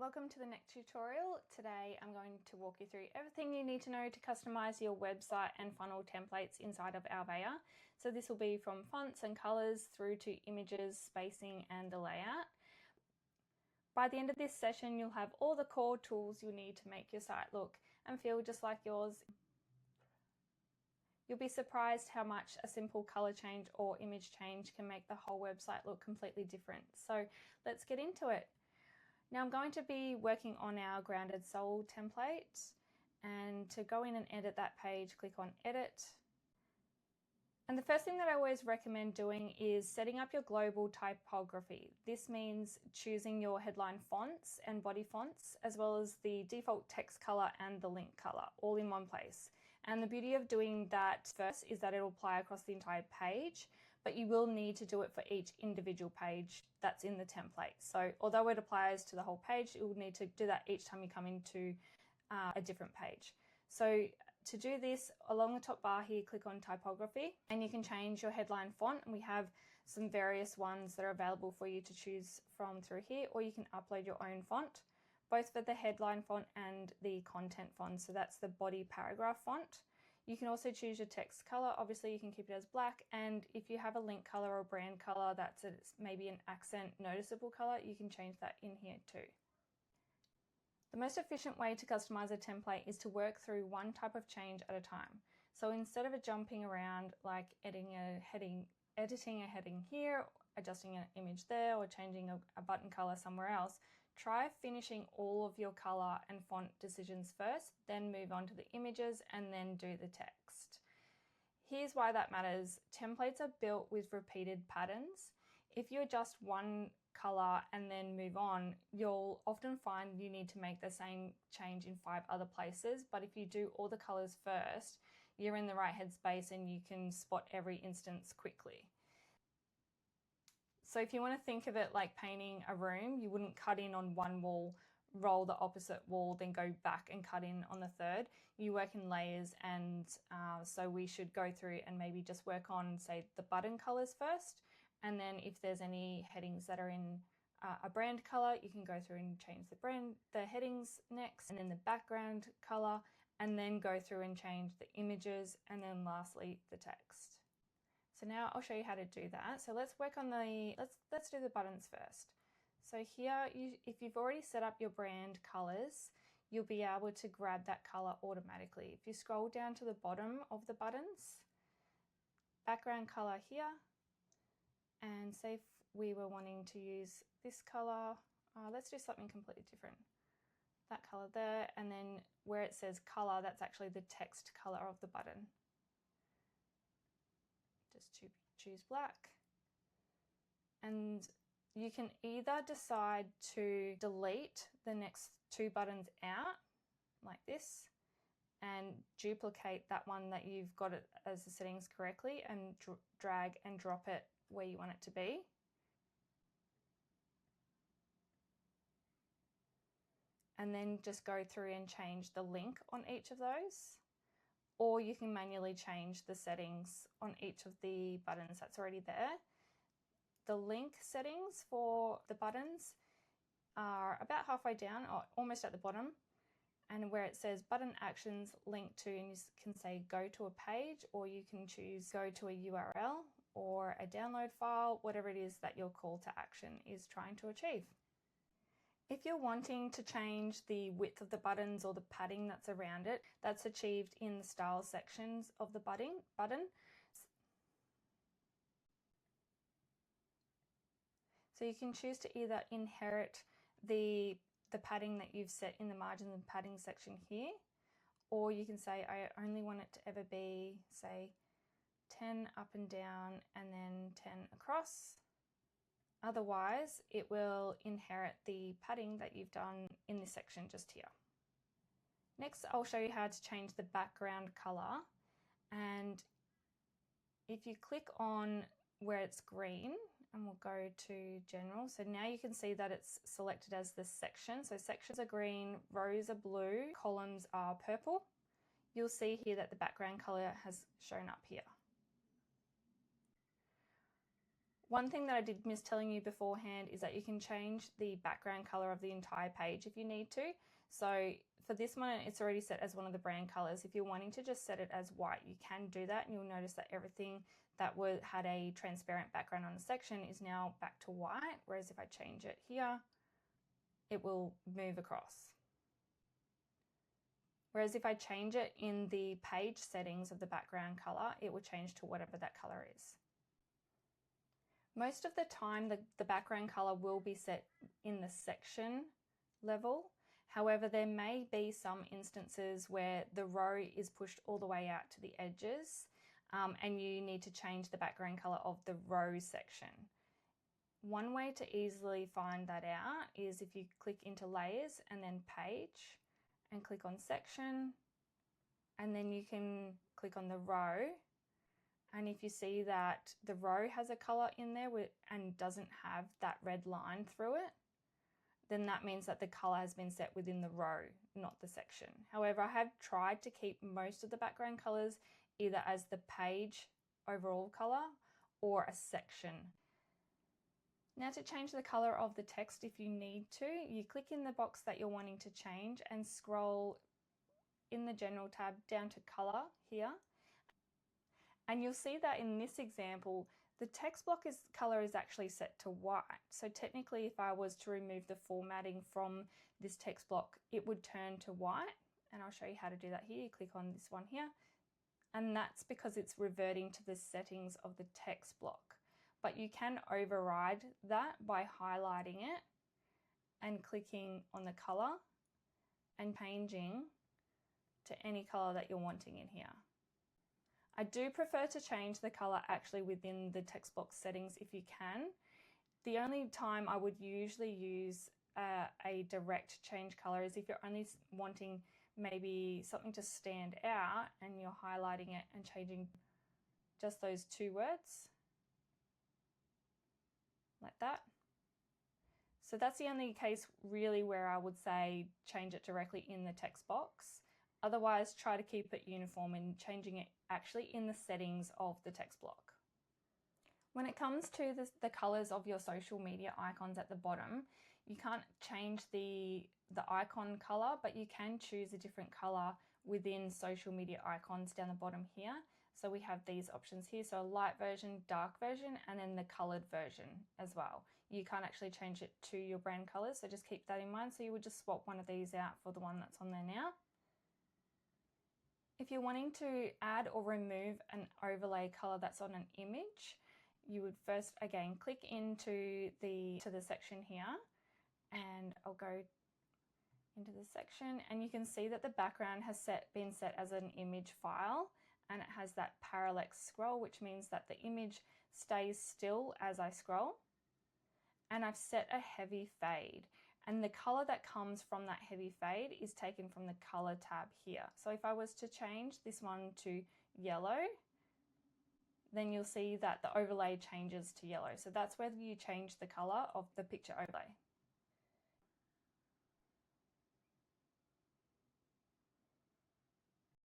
Welcome to the next tutorial. Today I'm going to walk you through everything you need to know to customize your website and funnel templates inside of Alvea. So this will be from fonts and colors through to images, spacing and the layout. By the end of this session you'll have all the core tools you'll need to make your site look and feel just like yours. You'll be surprised how much a simple color change or image change can make the whole website look completely different. So let's get into it. Now I'm going to be working on our grounded soul template, and to go in and edit that page, click on edit. And the first thing that I always recommend doing is setting up your global typography. This means choosing your headline fonts and body fonts, as well as the default text color and the link color, all in one place. And the beauty of doing that first is that it'll apply across the entire page, but you will need to do it for each individual page that's in the template. So although it applies to the whole page, you'll need to do that each time you come into a different page. So to do this, along the top bar here, click on typography and you can change your headline font, and we have some various ones that are available for you to choose from through here, or you can upload your own font, both for the headline font and the content font. So that's the body paragraph font. You can also choose your text color. Obviously you can keep it as black, and if you have a link color or brand color that's maybe an accent noticeable color, you can change that in here too. The most efficient way to customize a template is to work through one type of change at a time. So instead of jumping around like editing a heading here, adjusting an image there, or changing a button color somewhere else, try finishing all of your color and font decisions first, then move on to the images and then do the text. Here's why that matters. Templates are built with repeated patterns. If you adjust one color and then move on, you'll often find you need to make the same change in 5 other places. But if you do all the colors first, you're in the right headspace and you can spot every instance quickly. So if you want to think of it like painting a room, you wouldn't cut in on one wall, roll the opposite wall, then go back and cut in on the third. You work in layers, and so we should go through and maybe just work on, say, the button colors first, and then if there's any headings that are in a brand color, you can go through and change the headings next, and then the background color, and then go through and change the images, and then lastly the text. So now I'll show you how to do that. So let's work on let's do the buttons first. So here, if you've already set up your brand colors, you'll be able to grab that color automatically. If you scroll down to the bottom of the buttons, background color here, and say if we were wanting to use this color, let's do something completely different. That color there, and then where it says color, that's actually the text color of the button. Just choose black. And you can either decide to delete the next 2 buttons out, like this, and duplicate that one that you've got it as the settings correctly, and drag and drop it where you want it to be. And then just go through and change the link on each of those. Or you can manually change the settings on each of the buttons that's already there. The link settings for the buttons are about halfway down, or almost at the bottom, and where it says button actions link to, and you can say go to a page, or you can choose go to a URL or a download file, whatever it is that your call to action is trying to achieve. If you're wanting to change the width of the buttons or the padding that's around it, that's achieved in the style sections of the button. So you can choose to either inherit the padding that you've set in the margins and padding section here, or you can say I only want it to ever be, say, 10 up and down and then 10 across. Otherwise, it will inherit the padding that you've done in this section just here. Next, I'll show you how to change the background color. And if you click on where it's green, and we'll go to general. So now you can see that it's selected as this section. So sections are green, rows are blue, columns are purple. You'll see here that the background color has shown up here. One thing that I did miss telling you beforehand is that you can change the background color of the entire page if you need to. So for this one, it's already set as one of the brand colors. If you're wanting to just set it as white, you can do that, and you'll notice that everything that had a transparent background on a section is now back to white, whereas if I change it here, it will move across. Whereas if I change it in the page settings of the background color, it will change to whatever that color is. Most of the time, the background color will be set in the section level. However, there may be some instances where the row is pushed all the way out to the edges, and you need to change the background color of the row section. One way to easily find that out is if you click into layers and then page and click on section, and then you can click on the row. And if you see that the row has a color in there and doesn't have that red line through it, then that means that the color has been set within the row, not the section. However, I have tried to keep most of the background colors either as the page overall color or a section. Now to change the color of the text, if you need to, you click in the box that you're wanting to change and scroll in the general tab down to color here. And you'll see that in this example, the text block color is actually set to white. So technically, if I was to remove the formatting from this text block, it would turn to white. And I'll show you how to do that here. You click on this one here. And that's because it's reverting to the settings of the text block. But you can override that by highlighting it and clicking on the color and changing to any color that you're wanting in here. I do prefer to change the color actually within the text box settings if you can. The only time I would usually use a direct change color is if you're only wanting maybe something to stand out and you're highlighting it and changing just those two words like that. So that's the only case really where I would say change it directly in the text box. Otherwise, try to keep it uniform and changing it actually in the settings of the text block. When it comes to the colors of your social media icons at the bottom, you can't change the icon color, but you can choose a different color within social media icons down the bottom here. So we have these options here, so a light version, dark version, and then the colored version as well. You can't actually change it to your brand colors, so just keep that in mind. So you would just swap one of these out for the one that's on there now. If you're wanting to add or remove an overlay color that's on an image, you would first again click into the section here, and I'll go into the section, and you can see that the background has been set as an image file, and it has that parallax scroll, which means that the image stays still as I scroll. And I've set a heavy fade, and the color that comes from that heavy fade is taken from the color tab here. So if I was to change this one to yellow, then you'll see that the overlay changes to yellow. So that's where you change the color of the picture overlay.